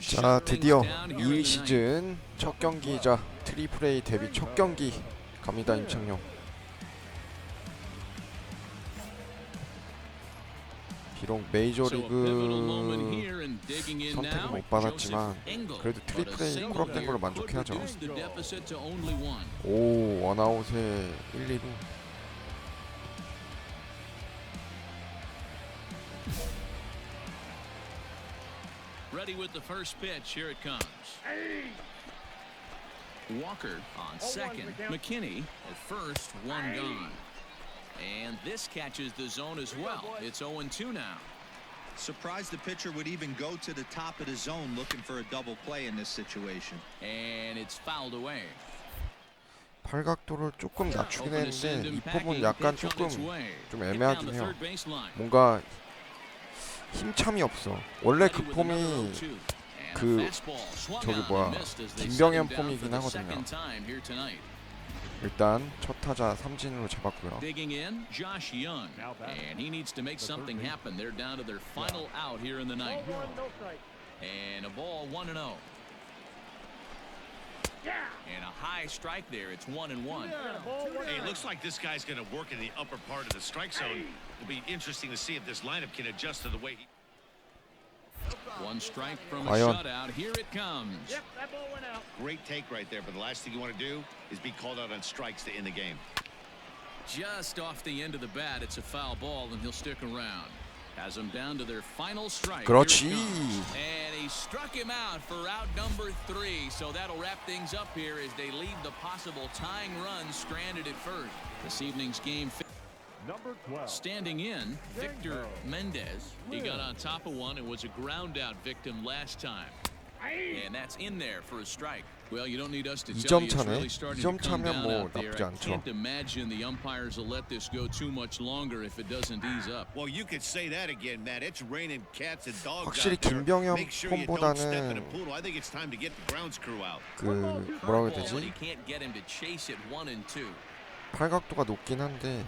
자, 드디어 이 시즌 첫 경기이자 트리플 A 데뷔 첫 경기 갑니다. 임창용. 비록 메이저리그 선택은 못 받았지만 그래도 트리플 A 콜업된 걸로 만족해야죠. 오, 원아웃에 1, 2루. Ready with the first pitch. Here it comes. Walker on second. McKinney at first, one gone. And this catches the zone as well. It's 0-2 now. Surprised the pitcher would even go to the top of the zone looking for a double play in this situation. And it's fouled away. 팔각도를 조금 낮추긴 했는데 이 부분 약간 조금 좀 애매하긴 해요. 뭔가 힘참이 없어. 원래 그 폼이 그 저기 뭐야 김병현 폼이긴 하거든요. 일단 첫 타자 삼진으로 잡았고요. And he needs to make something happen. They're down to their final out here in the ninth. And a ball 1-0. And a high strike there. It's 1-1. Hey, it looks like this guy's going to work in the upper part of the strike zone. It'll be interesting to see if this lineup can adjust to the way he... One strike from a shutout. Here it comes. Yep, that ball went out. Great take right there, but the last thing you want to do is be called out on strikes to end the game. Just off the end of the bat, it's a foul ball, and he'll stick around. Has them down to their final strike. 그렇지. And he struck him out for out number 3. So that'll wrap things up here as they leave the possible tying run stranded at first. This evening's game. Number 12. Standing in, Victor Mendez. He got on top of one and was a ground out victim last time. And that's in there for a strike. Well, you don't need us to tell you it's really starting to come down out there. I can't imagine the umpires will let this go too much longer if it doesn't ease up. Well, you could say that again, Matt. It's raining cats and dogs 확실히 out there. 김병현 Make sure you don't step in a 폼보다는 poodle. I think it's time to get the grounds crew out. 그 뭐라고 해야 But he 되지? can't get him to chase it 1-2. 팔각도가 높긴 한데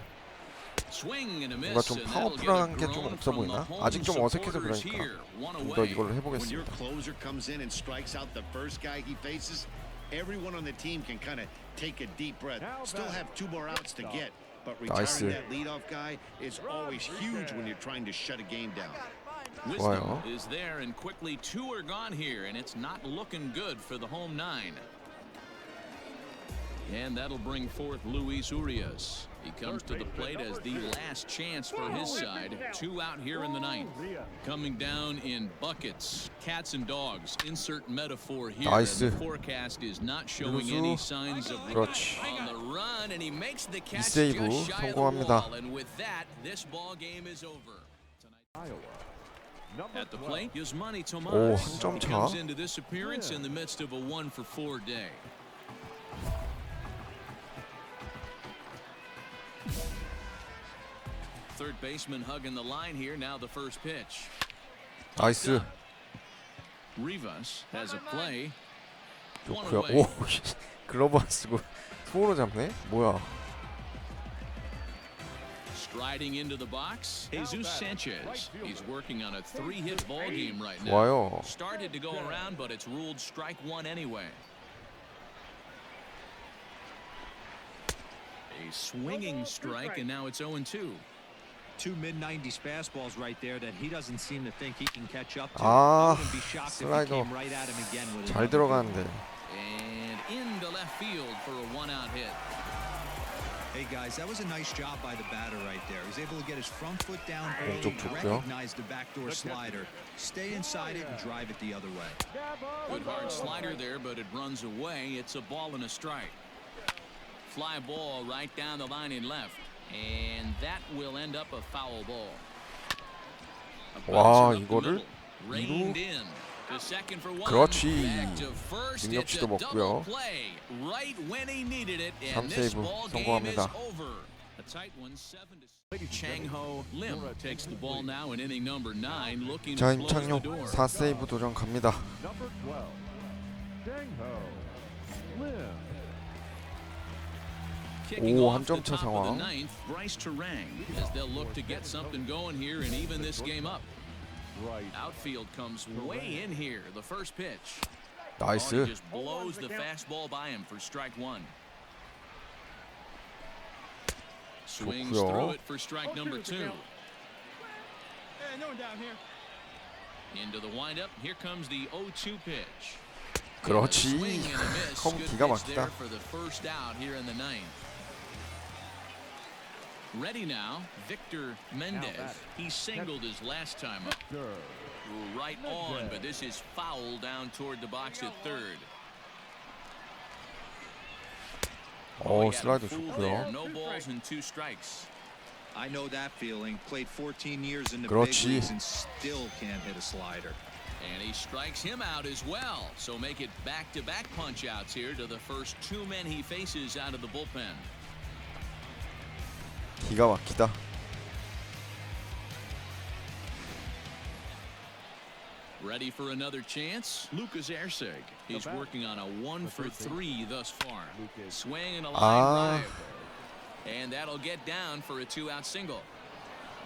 Swing and a 뭔가 miss, 좀 and that'll get a 파워풀한 게 좀 groan 없어 from the 보이나? home 아직 좀 어색해서 supporters 그러니까 here. One 좀 더 away. 이걸로 When your 해보겠습니다. closer comes in and strikes out the first guy he faces, everyone on the team can kind of take a deep breath. Still have 2 more outs to get, but retiring that leadoff guy is always huge when you're trying to shut a game down. Wisdom is there, and quickly 2 are gone here, and it's not looking good for the home 9. And that'll bring forth Luis Urias. He comes to the plate as the last chance for his side. 2 out here in the ninth. Coming down in buckets, cats and dogs. Insert metaphor here. The forecast is not showing any signs of 그렇지. on the run, and he makes the catch 세이브 just shy of the 성공합니다. wall. And with that, this ball game is over. At the plate, Yasmani 오, Tomas. 한 점 He 차. comes into this appearance in the midst of a 1-for-4 day. Third baseman hugging the line here. Now the first pitch. 나이스. Rivas has a play. 좋고요. 오, 글러브 안 쓰고 손으로 잡네? 뭐야? Striding into the box, Jesus Sanchez. He's working on a 3-hit ball game right now. 좋아요. Started to go around, but it's ruled strike 1 anyway. A swinging strike, and now it's 0-2. 2 mid-90s fastballs right there that he doesn't seem to think he can catch up to. 아, I wouldn't be shocked if he 슬라이더 came right at him again with 잘 들어가는데. And into left field for a 1-out hit. Hey guys, that was a nice job by the batter right there. He was able to get his front foot down early, 왼쪽 좋고요. recognize the backdoor slider, stay inside it, and drive it the other way. Good hard slider there, but it runs away. It's a ball and a strike. Fly ball right down the line in left. And that will end up a foul ball. 와, 이거를 2루? 그렇지. 능력치도 먹고요. 3세이브 성공합니다. 자, 임창용 4세이브 도전 갑니다. 오, 한 점 차 상황. Outfield comes way in here. The first pitch. 나이스. He just blows the fastball by him for strike one. Swings 좋고요. through it for strike number two. Into the windup. Here comes the 0-2 pitch. 그렇지. Swing and a miss. 컴 Good 기가 pitch there 막히다. for the first out here in the ninth. Ready now, Victor Mendez. He singled his last time up. Right on, but this is foul down toward the box at third. 오, He had a 슬라이드 fool there. 좋고요. No balls and 2 strikes. I know that feeling. Played 14 years in the big 그렇지. leagues and still can't hit a slider. And he strikes him out as well. So make it back-to-back punch-outs here to the first 2 men he faces out of the bullpen. 기가 막히다. Ready for another chance? Lucas Erceg. He's working on a 1-for-3 thus far. Swing and a line drive. And that'll get down for a 2-out single.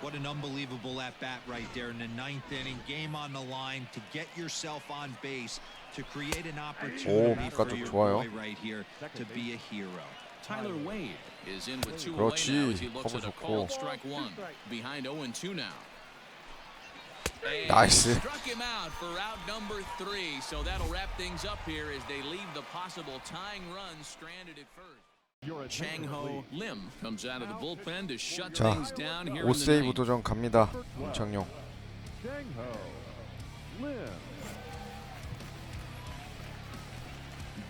What an unbelievable at-bat right there in the ninth inning. Game on the line to get yourself on base, to create an opportunity for 바깥쪽 your 좋아요. boy right here to be a hero. Tyler Wade is in with 2 그렇지. away now as he looks at a 커버 called 좋고. strike one. Behind 0-2 now. And 나이스. struck him out for out number 3. So that'll wrap things up here as they leave the possible tying run stranded at first. Chang-Ho Lim comes out of the bullpen to shut 자, things down here in the 5세이브 ninth. 도전 갑니다. 문창용.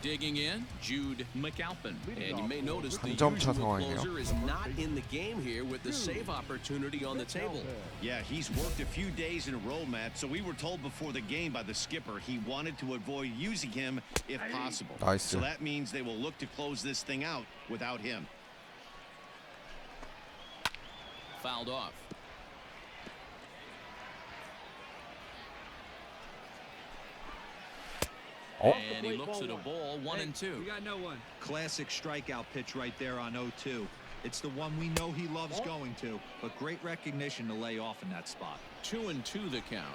Digging in, Jude McAlpin. And you may notice the 한 점 차 usual 상황이에요. closer is not in the game here with the save opportunity on the table. Yeah, he's worked a few days in a row, Matt, so we were told before the game by the skipper he wanted to avoid using him if possible. 나이스. So that means they will look to close this thing out without him. Fouled off. And he looks at a ball, 1-2. Classic strikeout pitch right there on 0-2. It's the one we know he loves going to, but great recognition to lay off in that spot. 2-2 the count.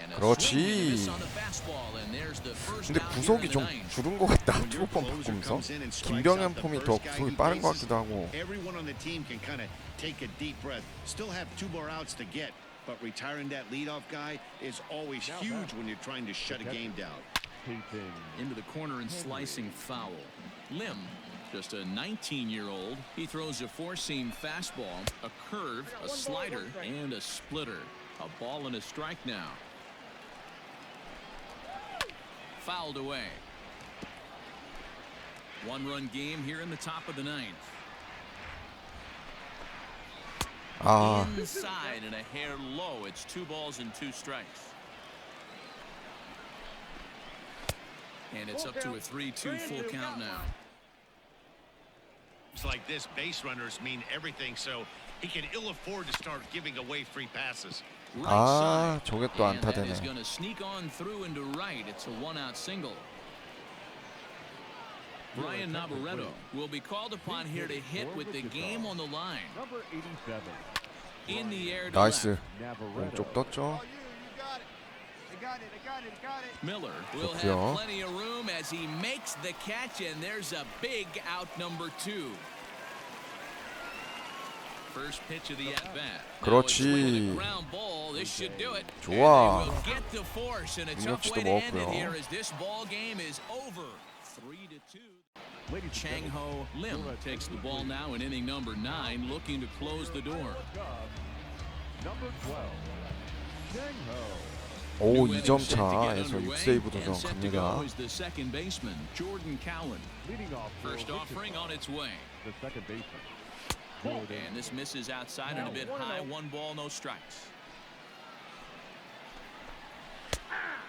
And a 그렇지. swing and a miss on the fastball, and there's the first 근데 out here 구속이 in the 좀 ninth. 줄은 것 같다. 투구폼 바꾸면서. 김병현 폼이 더 구속이 빠른 것 같기도 하고. Everyone on the team can kind of take a deep breath. Still have 2 more outs to get, but retiring that leadoff guy is always huge when you're trying to shut a game down. Into the corner and slicing foul. Lim, just a 19-year-old. He throws a 4-seam fastball, a curve, a slider, and a splitter. A ball and a strike now. Fouled away. 1-run game here in the top of the ninth. 아, Inside and a hair low. It's 2 balls and 2 strikes. And it's up to a 3-2 full count now. It's like this, base runners mean everything, so he can ill afford to start giving away free passes. 아, 저게 또 And that 안타되네. is going to sneak on through into right. It's a 1-out single. Brian Navarreto will be called upon here to hit with the game on the line. In the air to 나이스. left. 왼쪽 떴죠. Miller will 좋고요. have plenty of room as he makes the catch, and there's a big out number 2. First pitch of the at-bat. 그렇지. Ground ball. This should do it. 좋아. And they will get to force, and a tough 능력치도 way to end it 먹었고요. here as this ball game is over. 3-2. Chang-Ho Lim takes the ball now in inning number 9, looking to close the door. 오, New 2점 inning set to get 차에서 underway, 6세이브 and 도전 set to go 갑니다. is the second baseman, Jordan Cowan. First offering on its way. And this misses outside and a bit high. 1 ball, no strikes.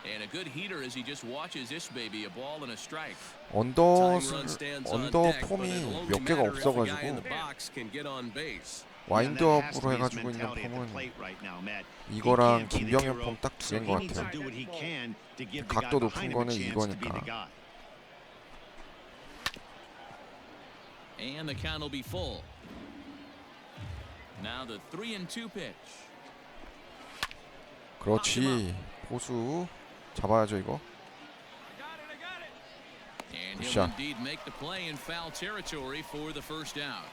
And a good heater as he just watches this baby, a ball and a strike. 언더 Tying run stands on 언더 deck, but 폼이 it'll only 몇 개가 matter if the guy in the 없어가지고 box can get on base. 와인드업으로 해가지고 있는 폼은 이거랑 김병현 폼 딱 2개인 것 같아요. 각도 높은 거는 이거니까. And the count will be full. Now the 3-2 pitch. 그렇지. 포수 잡아야죠 이거. And 굿샷. he'll indeed make the play in foul territory for the first out.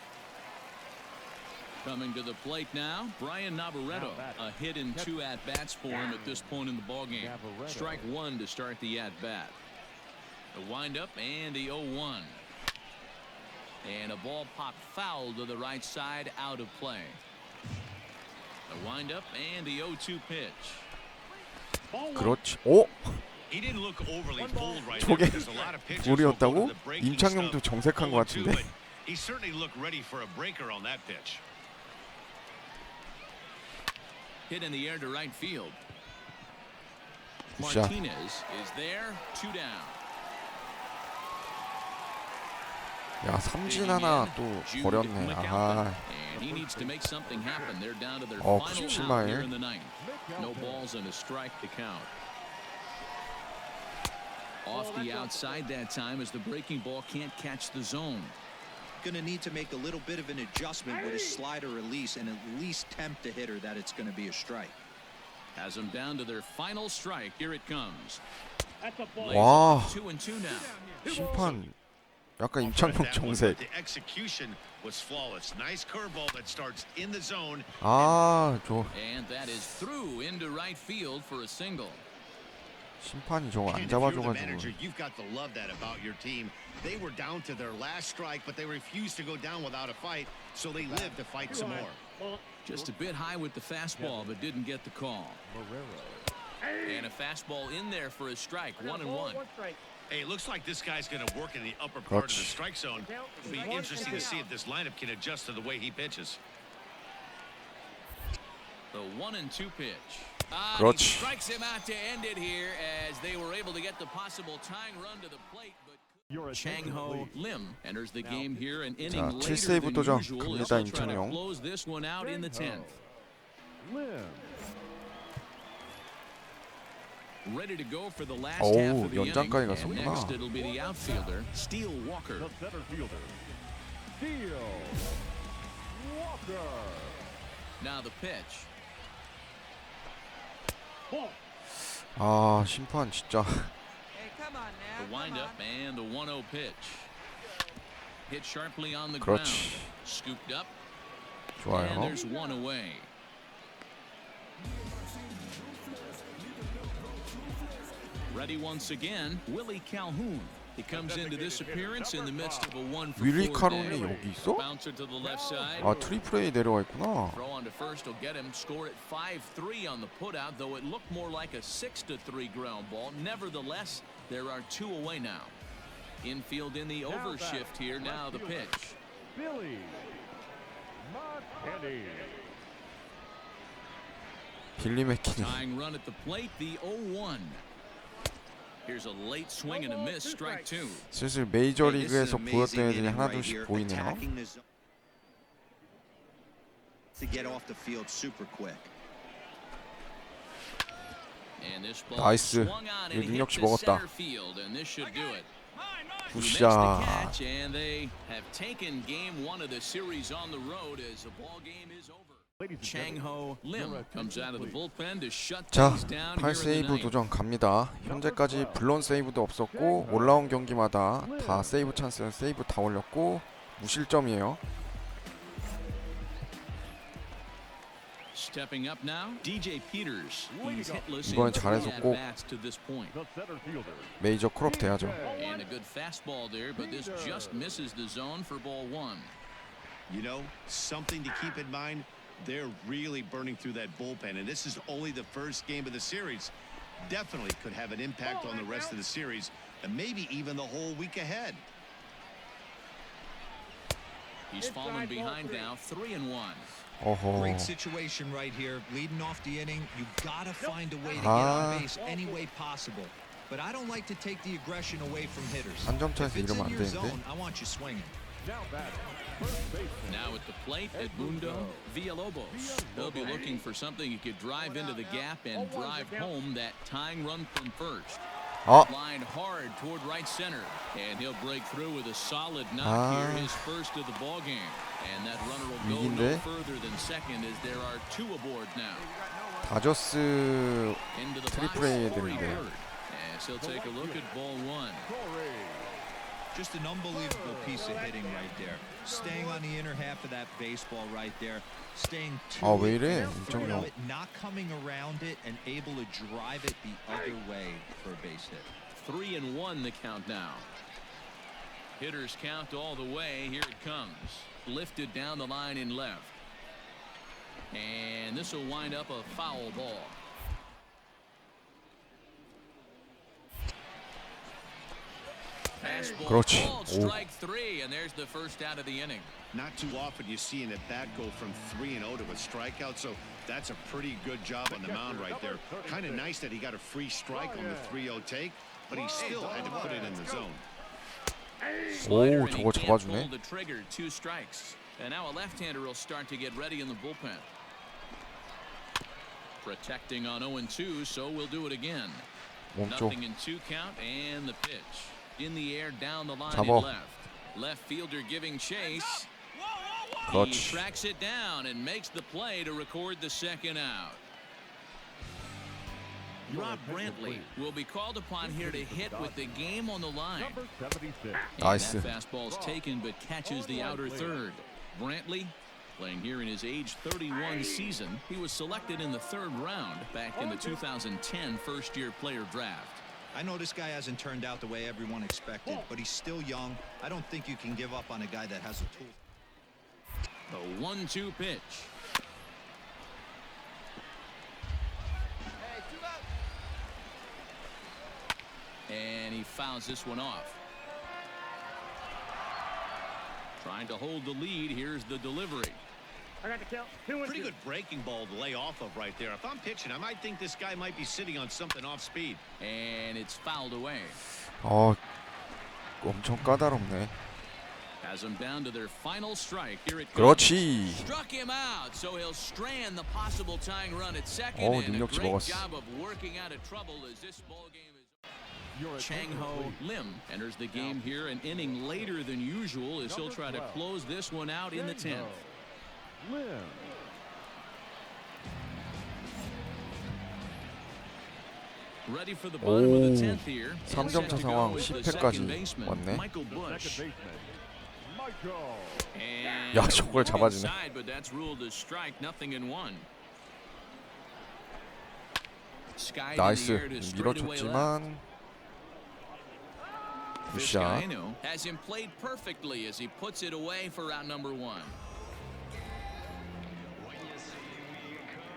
Coming to the plate now, Brian Navarreto. A hit in 2 at-bats for him at this point in the ballgame. Strike 1 to start the at-bat. The windup and the 0-1. And a ball popped foul to the right side, out of play. The windup and the 0-2 pitch. 그렇지. 오? He didn't look overly bold right 저게 there because a lot of pitchers will go to 볼이었다고? the breaking 임창용도 stuff. 정색한 것 0-2, 같은데. but he certainly looked ready for a breaker on that pitch. Hit in the air to right field. 굿샷. Martinez is there, 2 down. 야 삼진 하나 또 버렸네. 아. And he needs to make something happen. They're down to their 어, final 97 out here 마일. in the ninth. No balls and a strike to count. Off the outside that time as the breaking ball can't catch the zone. Going to need to make a little bit of an adjustment with his slider release and at least tempt the hitter that it's going to be a strike. Has them down to their final strike. Here it comes. 와. 2-2 now. 심판 약간 임창용 정색. The execution was flawless. Nice curveball that starts in the zone. 아, 저 And that is through into right field for a single. 심판이 저거 안 And if you're the 잡아줘가지고. manager, you've got to love that about your team. They were down to their last strike, but they refused to go down without a fight, so they lived to fight some more. Just a bit high with the fastball, but didn't get the call. And a fastball in there for a strike, 1-1. Hey, it looks like this guy's going to work in the upper part of the 그렇지. strike zone. It'll be interesting to see if this lineup can adjust to the way he pitches. The 1-2 pitch. He 그렇지. strikes him out to end it here as they were able to get the possible tying run to the plate, but Chang-Ho Lim enters the game here an inning 자, later 7세이브 than 도전 usual as 갑니다, they try to 임창용. close this one out in the 10th. Ready to go for the last 오우, half of the 연장까지 inning. And 갔었구나. next it'll be the outfielder, Steele Walker. Now the pitch. 아 심판 진짜. The windup and the 1-0 pitch. Hit sharply on the ground. 그렇지. Scooped up. And 좋아요. there's one away. Ready once again, Willie Calhoun. He comes into this appearance in the midst of a 1-for-4 윌리 day. 카론이 여기 있어? Bouncer to the left side. 아 트리플 A 내려와 있구나. Throw on to first will get him scored at 5-3 on the putout, though it looked more like a 6-3 ground ball. Nevertheless, there are 2 away now. Infield in the overshift here. Now the pitch. 빌리 맥키니. Tying run at the plate, the 0-1. Here's a late swing and a miss, strike 2. 슬슬 메이저리그에서 보였던 애들이 하나둘씩 보이네요. To get off the field super quick. And this ball 나이스. swung on 이거 and hit 능력치 to 먹었다. center field, and this should do it. Who makes the 굿샷. catch, and they have taken game 1 of the series on the road as the ball game is over. Chang-Ho Lim comes out of the bullpen to shut 자, things down here in 8세이브 the ninth. 도전 갑니다. 현재까지 블론 세이브도 없었고 올라온 경기마다 다 세이브 찬스, 세이브 다 올렸고 무실점이에요. Stepping up now, DJ Peters. He's hitless 이번엔 in 3 잘해줬고 at-bats to this point. 메이저 콜업 돼야죠. And a good fastball there, but this just misses the zone for ball 1. You know, something to keep in mind, they're really burning through that bullpen, and this is only the first game of the series. Definitely could have an impact on the rest of the series, and maybe even the whole week ahead. He's fallen behind now, 3-1. 어허. Great situation right here. Leading off the inning, you gotta find a way to get 아. on base any way possible. But I don't like to take the aggression away from hitters. 한 점 If 차에서 it's 이러면 in 안 your 되는데. zone, I want you swinging. Now at the plate, Edmundo Villalobos. He'll be looking for something he could drive into the gap and drive home that tying run from first. 아, Lined hard toward right center, and he'll break through with a solid knock here, his first of the ball game. And that runner will go no 위기인데? further than second as there are 2 aboard now. 다저스 Into the 트리플 box A for a 애들인데. third. As he'll take a look at ball one. Just an unbelievable piece of hitting right there. Staying on the inner half of that baseball right there. Staying to 아, 왜 it, 이래? through 임정영. it, not coming around it, and able to drive it the other way for a base hit. 3-1 the count now. Hitters count all the way. Here it comes. Lifted down the line in left. And this will wind up a foul ball. Fastball 그렇지. called, 오. strike three, and there's the first out of the inning. Not too often you see an at-bat go from 3-0 to a strikeout, so that's a pretty good job on the mound right there. Kind of nice that he got a free strike on the 3-0 take, but he still had to put it in the zone. Slider, 오, and he 저거 can't 잡아주네. pull the trigger. 2 strikes. And now a left-hander will start to get ready in the bullpen. Protecting on 0-2, so we'll do it again. 몸쪽. Nothing in 2 count, and the pitch. In the air, down the line 잡아. in left. Left fielder giving chase. He 그렇지. tracks it down and makes the play to record the second out. Rob Brantley will be called upon here to hit with the game on the line. 나이스. And that fastball's taken but catches the outer third. Brantley playing here in his age 31 season. He was selected in the 3rd round back in the 2010 first-year player draft. I know this guy hasn't turned out the way everyone expected, but he's still young. I don't think you can give up on a guy that has a tool. The 1-2 pitch. And he fouls this one off. Trying to hold the lead. Here's the delivery. I got the count. 2-2. Pretty good breaking ball to lay off of right there. If I'm pitching, I might think this guy might be sitting on something off speed. And it's fouled away. 엄청 까다롭네. Has them down to their final strike. Here it comes. 그렇지. Struck him out, so he'll strand the possible tying run at second. 어, And a 능력치 great 먹었어. job of working out of trouble as this ball game is. Chang-Ho Lim enters the game here an inning later than usual as he'll try to close this one out in the 10th. Ready for the bottom of the 10th here. 3점 차 상황 10회까지 왔네. Michael Bush. And 야, 저걸 잡아주네. inside, but that's ruled as strike. Nothing in 1. Skied in the 나이스. air to straightaway left. 밀어줬지만 굿샷. Vizcaino has him played perfectly as he puts it away for out number 1.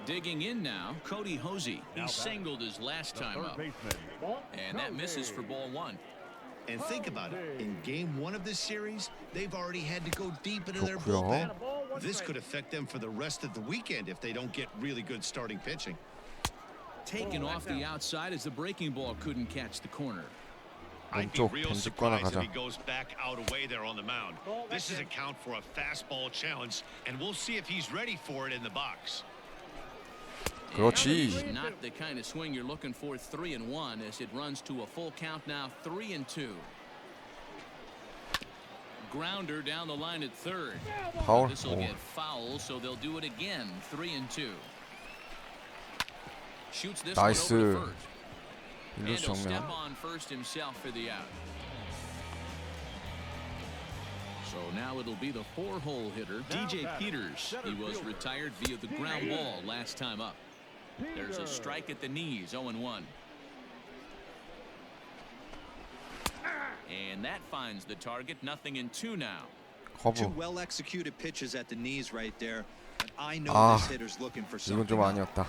Digging in now, Cody Hosey. He singled his last time up. And that misses for ball 1. And think about it. In game 1 of this series, they've already had to go deep into their 그렇고요. bullpen. This could affect them for the rest of the weekend if they don't get really good starting pitching. Taken off the outside as the breaking ball couldn't catch the corner. I'd be 왼쪽 real 던질 surprised 거나 if 가자. he goes back out away there on the mound. This is a count for a fastball challenge, and we'll see if he's ready for it in the box. 그렇지. And not the kind of swing you're looking for. 3-1 as it runs to a full count now. 3-2. Grounder down the line at third. 파울. This will 오. get foul, so they'll do it again. 3-2. Shoots this 나이스. one over to first. And 일루수 he'll step 정면. on first himself for the out. So now it'll be the 4-hole hitter, DJ Peters. He was retired via the ground ball last time up. There's a strike at the knees, 0-1. And that finds the target. Nothing in 2 now. Two 커브. well executed pitches at the knees right there. And I know 아, this hitter's looking for 이건 something. 좀 아니었다.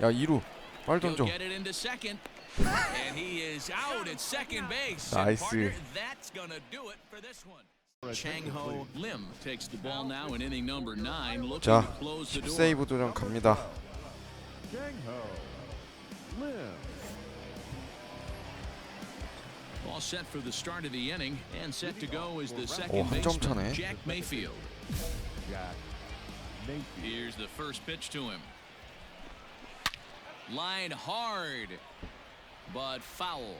야, 2루. 빨리 He'll 던져. get it into second. And he is out at second base. And 나이스. partner, that's gonna do it for this one. Chang-Ho Lim takes the ball now in inning number 9, looking 자, to close the door. 10세이브 도전 갑니다. All set for the start of the inning and set to go is the 오, second 한 점 baseman, 차네. Jack Mayfield. Here's the first pitch to him. Line hard, but foul.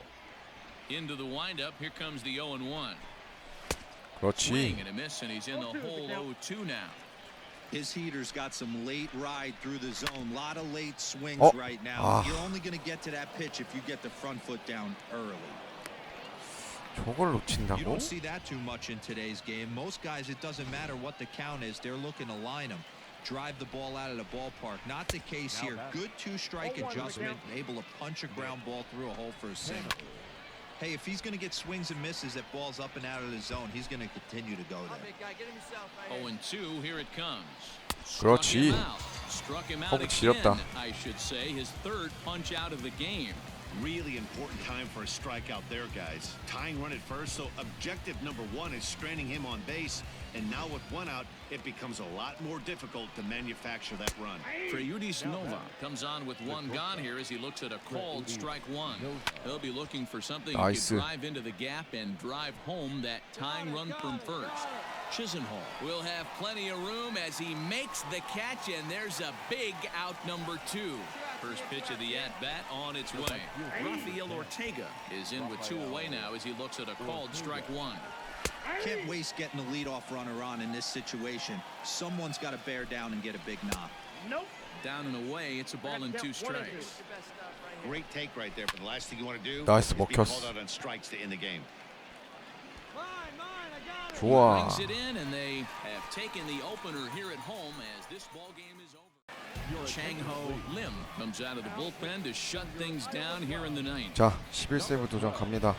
Into the windup. Here comes the 0-1. Swing 그렇지. and a miss, and he's in the hole 0-2 now. His heater's got some late ride through the zone. A lot of late swings right now. 아. You're only going to get to that pitch if you get the front foot down early. 저걸 You 놓친다고? don't see that too much in today's game. Most guys, it doesn't matter what the count is. They're looking to line them, drive the ball out of the ballpark. Not the case here. Good two-strike adjustment, able to punch a ground ball through a hole for a single. Hey, if he's going to get swings and misses at balls up and out of the zone, he's going to continue to go there. 0-2, here it comes. 그렇지. Struck him out 허브 again, 지렸다. I should say. His third punch out of the game. Really important time for a strikeout there, guys. Tying run at first, so objective number one is stranding him on base. And now with one out, it becomes a lot more difficult to manufacture that run. Rtts Nova comes on with one gone here as he looks at a called strike one. He'll be looking for something he Nice. can drive into the gap and drive home that tying run from first. Chisenhall will have plenty of room as he makes the catch, and there's a big out number two. First pitch of the at-bat on its way. Rafael Ortega is in with two away now as he looks at a called strike one. Can't waste getting the leadoff runner on in this situation. Someone's got to bear down and get a big knock. Nope. Down and away, it's a ball and two strikes. Great take right there, but the last thing you want to do 나이스, is be 먹혔어. called out on strikes to end the game. 좋아. Brings it in, and they have taken the opener here at home as this ball game is over. Chang-Ho Lim comes out of the bullpen to shut things down here in the ninth. 자, 11세이브 도전 갑니다.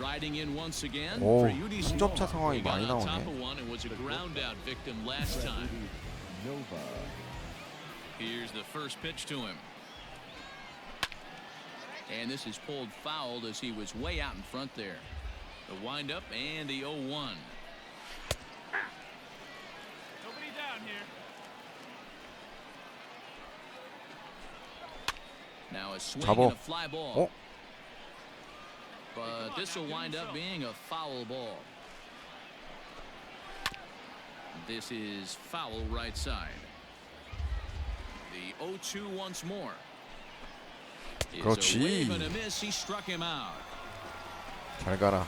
Riding in once again. 오, Rtts 승점차 Nova. 상황이 He got 많이 on top 나오네. of one and was a ground out victim last time. Here's the first pitch to him. And this is pulled fouled as he was way out in front there. The windup and the 0-1. Nobody down here. Now a swing 잡어. and a fly ball. 어? But this will wind up being a foul ball. This is foul right side. The 0-2 once more. Is a 그렇지. wave and a miss. He struck him out. 잘 가라.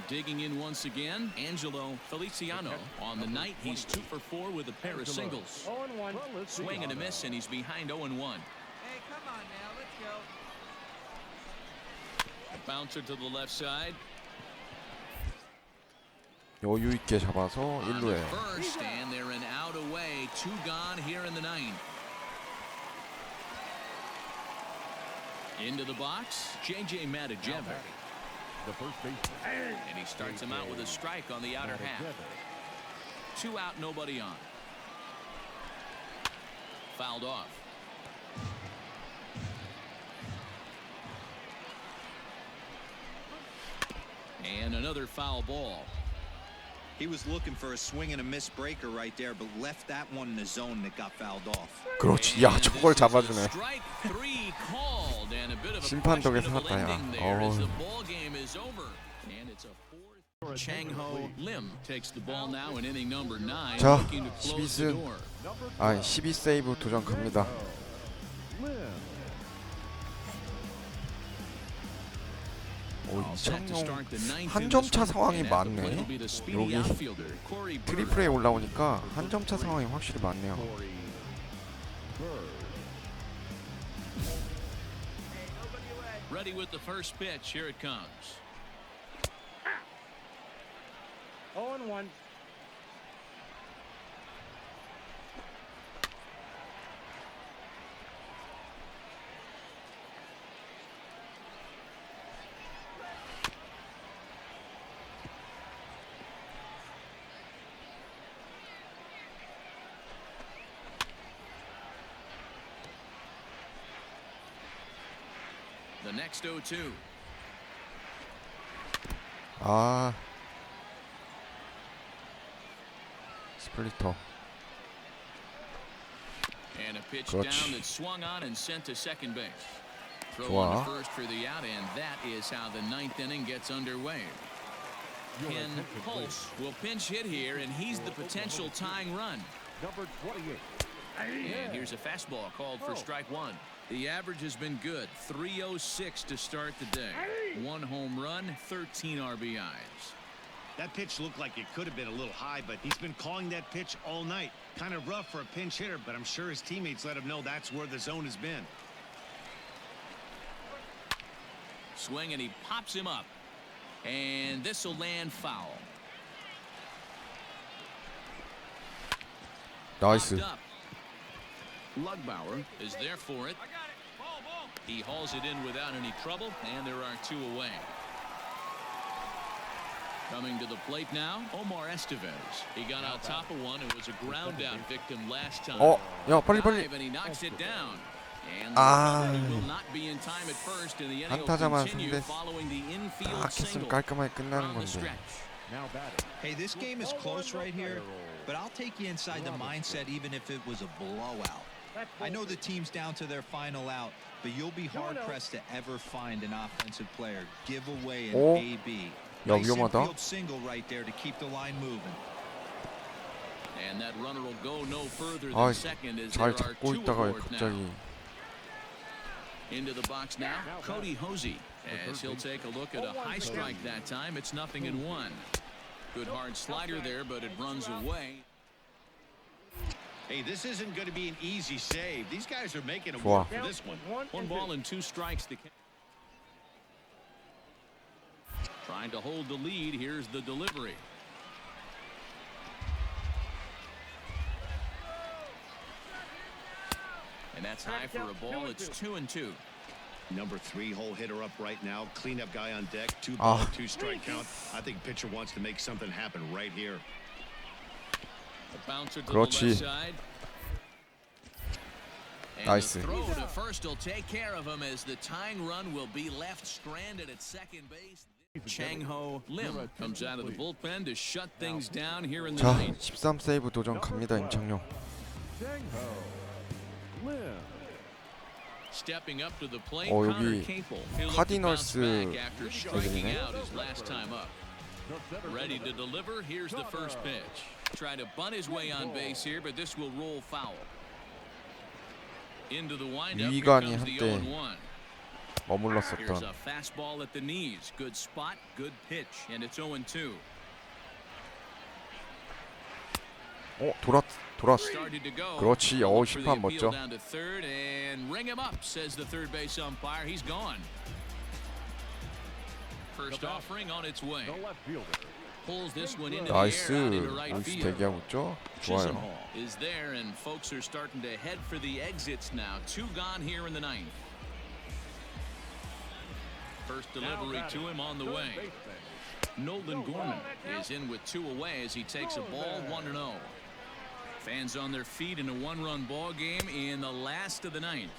Digging in once again, Angelo Feliciano. On the night, he's 2 for 4 with a pair of singles. 0-1. Swing and a miss, and he's behind 0-1. Hey, come on now, let's go. A bouncer to the left side. 여유 있게 잡아서 On the 1루에. first, and they're an out away. 2 gone here in the ninth. Into the box, J.J. Matajevic. And he starts him out with a strike on the outer half. 2 out, nobody on. Fouled off. And another foul ball. He was looking for a swing and a miss breaker right there, but left that one in the zone that got fouled off. 그렇지. 야, And 저걸 this is a 잡아주네. strike 3 called, and a bit of a 심판 덕에 questionable 살았다, 야. ending there as 어우. the ball game is over. And it's a fourth. Chang-Ho Lim takes the ball now in inning number 9, 자, looking to close the 12승. door. 아, 12세이브 도전 갑니다. 오, Set to 이창용 start the ninth 한 in 점 this 차 one. 상황이 And at the plate 많네. will be the speedy 여기 outfielder, Corey Burr. 트리플에 올라오니까 한 점 차 상황이 확실히 많네요. Ready with the first pitch. Here it comes. 0-1. The next 0-2. 아, 스플리터. And a pitch 그렇지. down that swung on and sent to second base. Throw 좋아. on to first for the out, and that is how the ninth inning gets underway. Ken Pulse will pinch hit here, and he's the potential tying run. Number 28. And here's a fastball called for strike one. The average has been good. 306 to start the day. 1 home run, 13 RBIs. That pitch looked like it could have been a little high, but he's been calling that pitch all night. Kind of rough for a pinch hitter, but I'm sure his teammates let him know that's where the zone has been. Swing, and he pops him up. And this will land foul. 나이스. Lugbauer is there for it. He hauls it in without any trouble, and there are 2 away. Coming to the plate now, Omar Estevez. He got on top of one. It was a ground out victim last time. 야 빨리. And he knocks it down. And will not be in time at first, and the inning will 안타자만 continue 상대 following the infield 딱 했으면 single. 깔끔하게 끝나는 On the 건데. stretch. Hey, this game is close right here, but I'll take you inside the mindset even if it was a blowout. I know the team's down to their final out, but you'll be hard-pressed to ever find an offensive player give away an 오. AB. 야 Nice 위험하다. infield single right there to keep the line moving. And that runner will go no further than 아, second as 잘 there are 잡고 2 있다가 왜 aboard now. 갑자기. Into the box now, Cody Hosey, as he'll take a look at a high strike that time. It's 0-1. Good hard slider there, but it runs away. Hey, this isn't going to be an easy save. These guys are making it 좋아. work for this one. 1 ball and 2 strikes. Trying to hold the lead. Here's the delivery. And that's high for a ball. It's 2-2. Number 3 hole hitter up right now. Cleanup guy on deck. 2 ball, 2 strike count. I think pitcher wants to make something happen right here. A bouncer to 그렇지. the left side. And 나이스. the throw to first will take care of him as the tying run will be left stranded at second base. Chang-Ho Lim comes out of the bullpen to shut things down here in the 자, ninth. 13 세이브 도전 갑니다, 임창용. Stepping up to the plate, 여기 Connor Capel. He'll look to 카디널스 bounce back after striking 애들이네. out his last time up. Ready to deliver. Here's the first pitch. Try to bunt his way on base here, but this will roll foul. Into the windup. Here 위관이 comes the 한때 0-1. Here's 머물렀었던. a fastball at the knees. Good spot, good pitch, and it's 0-2. 돌았어. Started to go. 그렇지. Look for the 심판 appeal 멋져. down to third and ring him up, says the third base umpire. He's gone. First offering on its way. Pulls this one into the air 나이스. out into right 루이스 field. 대기하고 있죠? 좋아요. Chisenhall is there, and folks are starting to head for the exits now. 2 gone here in the ninth. First delivery to him on the way. Nolan Gorman is in with 2 away as he takes a ball 1-0. Fans on their feet in a 1-run ball game in the last of the ninth.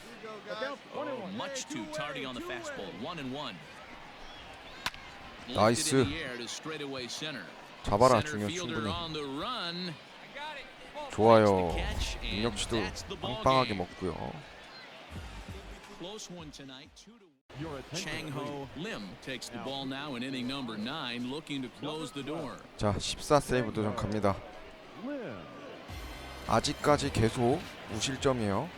Much too tardy on the fastball. 1-1. 나이스. Lifted in the air to straightaway center. 잡아라, Center 중요 fielder 충분히. on the run. 좋아요. Catch, and 능력치도 that's the ball 빵빵하게 game. 먹고요. Close one tonight. 2-1. Chang-Ho Lim takes the ball now in inning number 9, looking to close the door. 자, 14 세이브 도전 갑니다. 아직까지 계속 무실점이에요.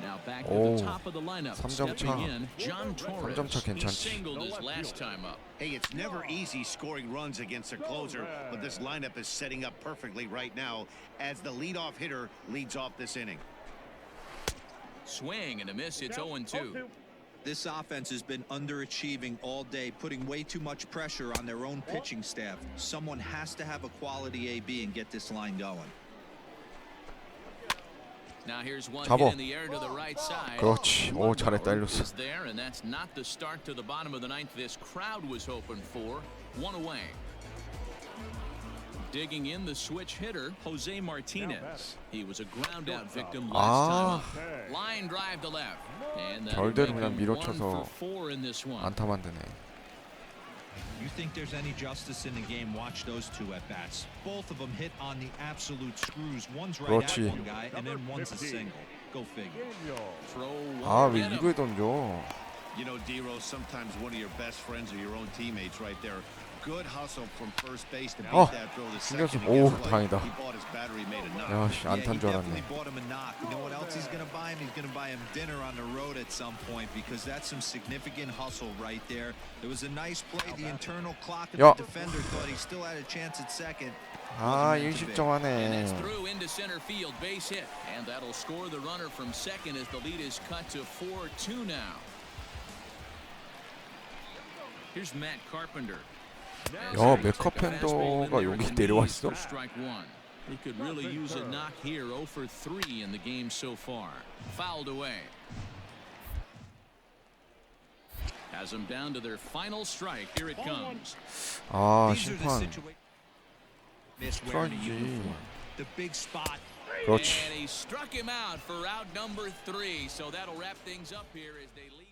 Now back to 오, the top of the lineup. 3점 차. Stepping in, John Torres. 3점 차 He 괜찮지. singled his last time up. Hey, it's never easy scoring runs against a closer, but this lineup is setting up perfectly right now as the leadoff hitter leads off this inning. Swing and a miss. It's 0-2. This offense has been underachieving all day, putting way too much pressure on their own pitching staff. Someone has to have a quality AB and get this line going. Now here's one 잡어. hit in the air to the right side. 그렇지. 오, 잘했다, 일루스. Is there, and that's not the start to the bottom of the ninth this crowd was hoping for. 1 away. Digging in the switch hitter, Jose Martinez. He was a ground out victim last time up. Line drive to left. And that'll 결대로 make 그냥 him 1 밀어쳐서 for 4 in this one. 안타 만드네. You think there's any justice in the game? Watch those 2 at bats. Both of them hit on the absolute screws. One's right 그렇지. at one guy, and then one's a single. Go figure. Throw 아, won't 왜 get him. 이거에 던져? You know, D-Rose, sometimes one of your best friends are your own teammates right there. Good hustle from first base to beat 어, that throw to 신경쓰. second. 오, Guess what? 다행이다. He bought his battery, made a knock. 야, 씨, 안탄 줄 definitely 알았네. bought him a knock. You know what else he's going to buy him? He's going to buy him dinner on the road at some point because that's some significant hustle right there. There was a nice play. The internal clock of 야. the defender thought he still had a chance at second. 아, And 일식점하네. it's through into center field, base hit, and that'll score the runner from second as the lead is cut to 4-2 now. Here's Matt Carpenter. 야, 맥카펜더가 여기 내려와 있어? Strike one. He could really use a knock here. 0 for 3 in the game so far. Fouled away. Has them down to their final strike. Here it comes. 아, These are the 심판. situations miss wearing a 그러지. uniform. The big spot. 그렇지. And he struck him out for out number 3. So that'll wrap things up here as they leave.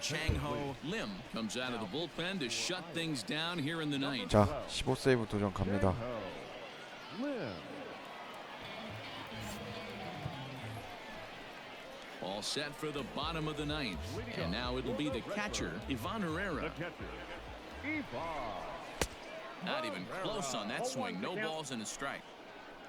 Chang-Ho Lim comes out of the bullpen to shut things down here in the ninth. 자, 15세이브 도전 갑니다. All set for the bottom of the ninth. And now it'll be the catcher, Ivan Herrera. Not even close on that swing. No balls and a strike.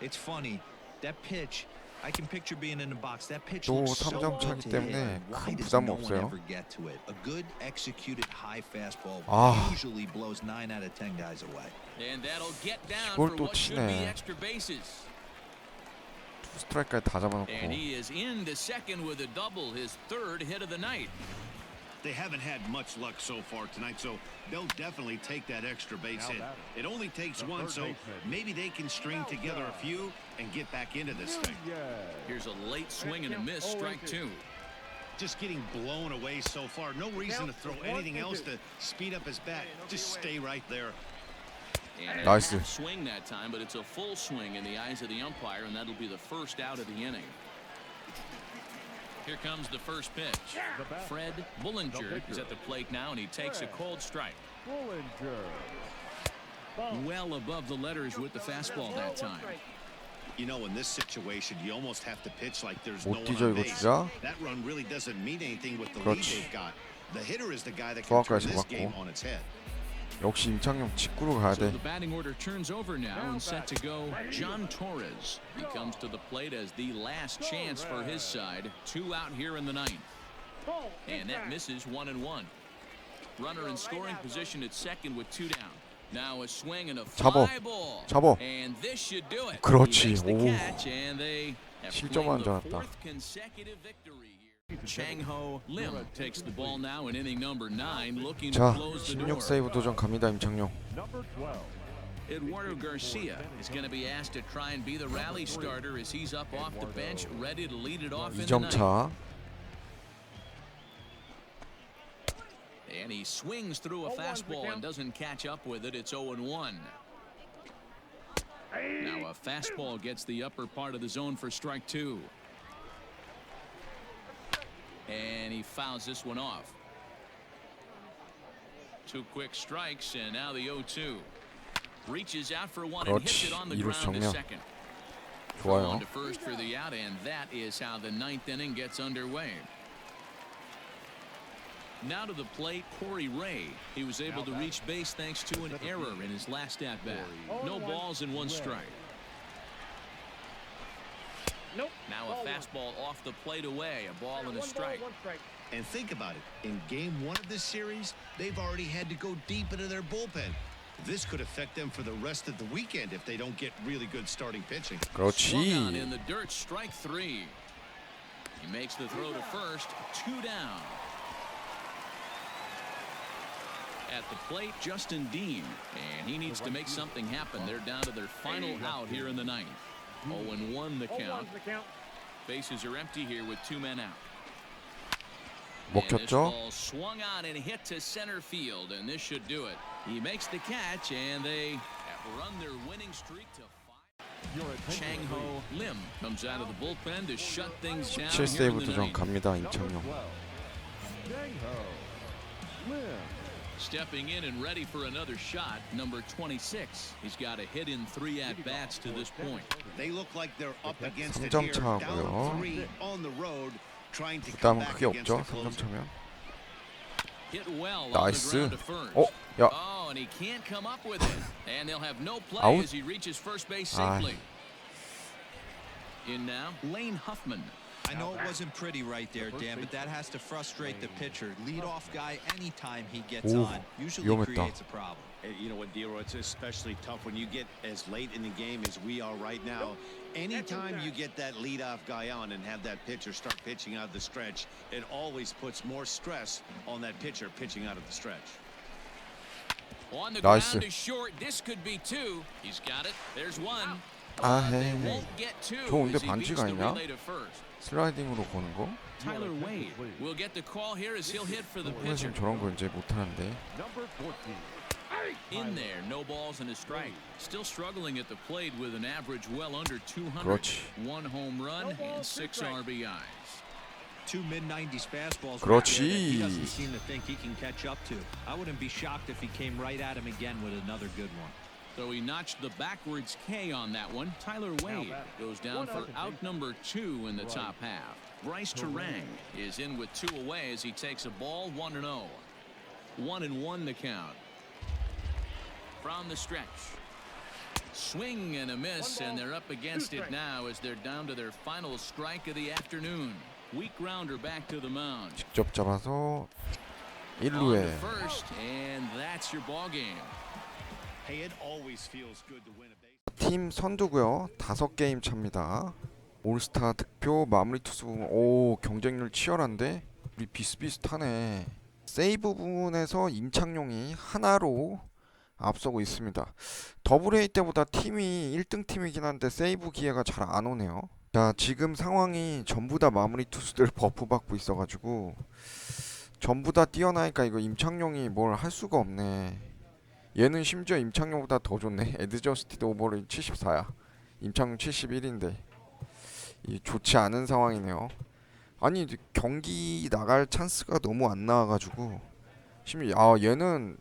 It's funny. That pitch, I can picture being in the box. That pitch 또 looks so 3점 good 차기 to hit. 때문에 Why 큰 does 부담 no one 없어요. ever get to it? A good executed high fastball 아. usually blows 9 out of 10 guys away. And that'll get down 이걸 for 또 what should be 치네. extra bases. 투 스트라이크까지 다 잡아놓고. And he is into second with a double, his third hit of the night. They haven't had much luck so far tonight, so they'll definitely take that extra base hit. It only takes one, so maybe they can string together a few and get back into this thing. Here's a late swing and a miss, strike two. Just getting blown away so far. No reason to throw anything else to speed up his bat. Just stay right there. And Nice. a half swing that time, but it's a full swing in the eyes of the umpire, and that'll be the first out of the inning. Here comes the first pitch. Fred Bullinger is at the plate now, and he takes a cold strike. Well above the letters with the fastball that time. You know, in this situation, you almost have to pitch like there's 못 no one 뛰죠, on 이거 base. 진짜? That run really doesn't mean anything with the lead 그렇지. they've got. The hitter is the guy that can turn 정확하게 this 잡았고. game on its head. 역시 임창용 직구로 가야 So 돼. the batting order turns over now and set to go John Torres. He comes to the plate as the last chance for his side. 2 out here in the ninth. And that misses 1-1. Runner in scoring position at second with 2 down. Now a swing and a 잡어. fly ball. 잡어. And this should do it. 그렇지. He makes the 오. catch and they have 실점한 claimed 줄 the 알았다. 4th consecutive victory here. Chang-Ho Lim takes the ball now in inning number 9, looking to 자, close the door. 16세이브 도전 갑니다, 임창용. Eduardo Garcia is going to be asked to try and be the rally starter as he's up off the bench, ready to lead it off in the 2점 ninth. 차. And he swings through a fastball and doesn't catch up with it. It's 0-1. Now a fastball gets the upper part of the zone for strike 2. And he fouls this one off. 2 quick strikes, and now the 0-2. Reaches out for one and hits it on the 이루 ground to 정면. second. 좋아요. On to first for the out, and that is how the ninth inning gets underway. Now to the plate, Corey Ray. He was able to reach base thanks to an error in his last at-bat. No balls and 1 strike. Nope. Now a fastball off the plate away, a ball and a strike. And think about it. In game 1 of this series, they've already had to go deep into their bullpen. This could affect them for the rest of the weekend if they don't get really good starting pitching. Swung on in 그렇지. the dirt, strike 3. He makes the throw to first, 2 down. At the plate, Justin Dean, and he needs to make something happen. They're down to their final out here in the ninth. 0-1 the count. Bases are empty here with 2 men out. And this 먹혔죠? ball swung on and hit to center field, and this should do it. He makes the catch, and they have run their winning streak to 5. Chang-Ho Lim comes out of the bullpen to shut things down here in 7세이브 the 도전 ninth. 갑니다, 임창용. Stepping in and ready for another shot, number 26. He's got a hit in 3 at-bats to this point. They look like they're up against it 3점 here. 차고요. Down 3 on the road, trying to come 부담은 back 크게 against 없죠, the 3점 closer. 차면. Hit well on the 나이스. ground to first. 야, Oh, Oh, and he can't come up with it. And they'll have no play Out. as he reaches first base 아, safely. In now, Lane Huffman. I know it wasn't pretty right there, Dan, but that has to frustrate the pitcher. Leadoff guy, anytime he gets 오, on, usually 위험했다. creates a problem. You know what, Dero, it's especially tough when you get as late in the game as we are right now. Anytime you get that leadoff guy on and have that pitcher start pitching out of the stretch, it always puts more stress on that pitcher pitching out of the stretch. On the 나이스. ground is short. This could be two. He's got it. There's one. 아, They 헤. won't get two 좋은데 as he beats 반지가 the 아니냐? relay to first. 슬라이딩으로 거는 거? Tyler Wade will get the call here as he'll hit for the pitcher. 지금 저런 거 이제 못 하는데. Number 14. In there, no balls and a strike. Still struggling at the plate with an average well under 200. 그렇지. One home run and 6 RBIs. Two mid-90s fastballs 그렇지. right there that he doesn't seem to think he can catch up to. I wouldn't be shocked if he came right at him again with another good one. So he notched the backwards K on that one. Tyler Wade goes down for out number 2 in the top half. Bryce Terang is in with 2 away as he takes a ball 1-0. 1-1 the count. From the stretch. Swing and a miss, and they're up against it now as they're down to their final strike of the afternoon. Weak grounder back to the mound. 직접 잡아서 On to 1루에 first, and that's your ball game. Hey, it always feels good to win a base. 팀 선두고요. 5게임 차입니다. 올스타 득표 마무리 투수 부분. 오, 경쟁률 치열한데 우리 비슷비슷하네. 세이브 부분에서 임창용이 하나로 앞서고 있습니다. 더블 A 때보다 팀이 1등 팀이긴 한데 세이브 기회가 잘 안 오네요. 자, 지금 상황이 전부 다 마무리 투수들 버프 받고 있어가지고 전부 다 뛰어나니까 이거 임창용이 뭘 할 수가 없네. 얘는 심지어 임창용보다 더 좋네. 애드저스티드 오버를 74야. 임창용 71인데 이 좋지 않은 상황이네요. 아니 경기 나갈 찬스가 너무 안 나와가지고 심지어 얘는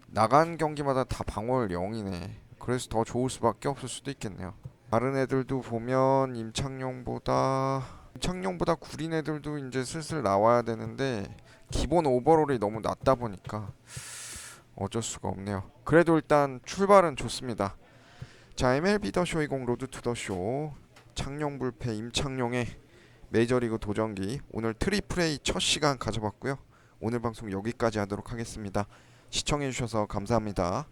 나간 경기마다 다 방어율 0이네. 그래서 더 좋을 수밖에 없을 수도 있겠네요. 다른 애들도 보면 임창용보다 구린 애들도 이제 슬슬 나와야 되는데 기본 오버롤이 너무 낮다 보니까 어쩔 수가 없네요. 그래도 일단 출발은 좋습니다. 자, MLB 더쇼 20 로드 투 더쇼 창룡 불패 임창용의 메이저리그 도전기 오늘 트리플 A 첫 시간 가져봤고요. 오늘 방송 여기까지 하도록 하겠습니다. 시청해주셔서 감사합니다.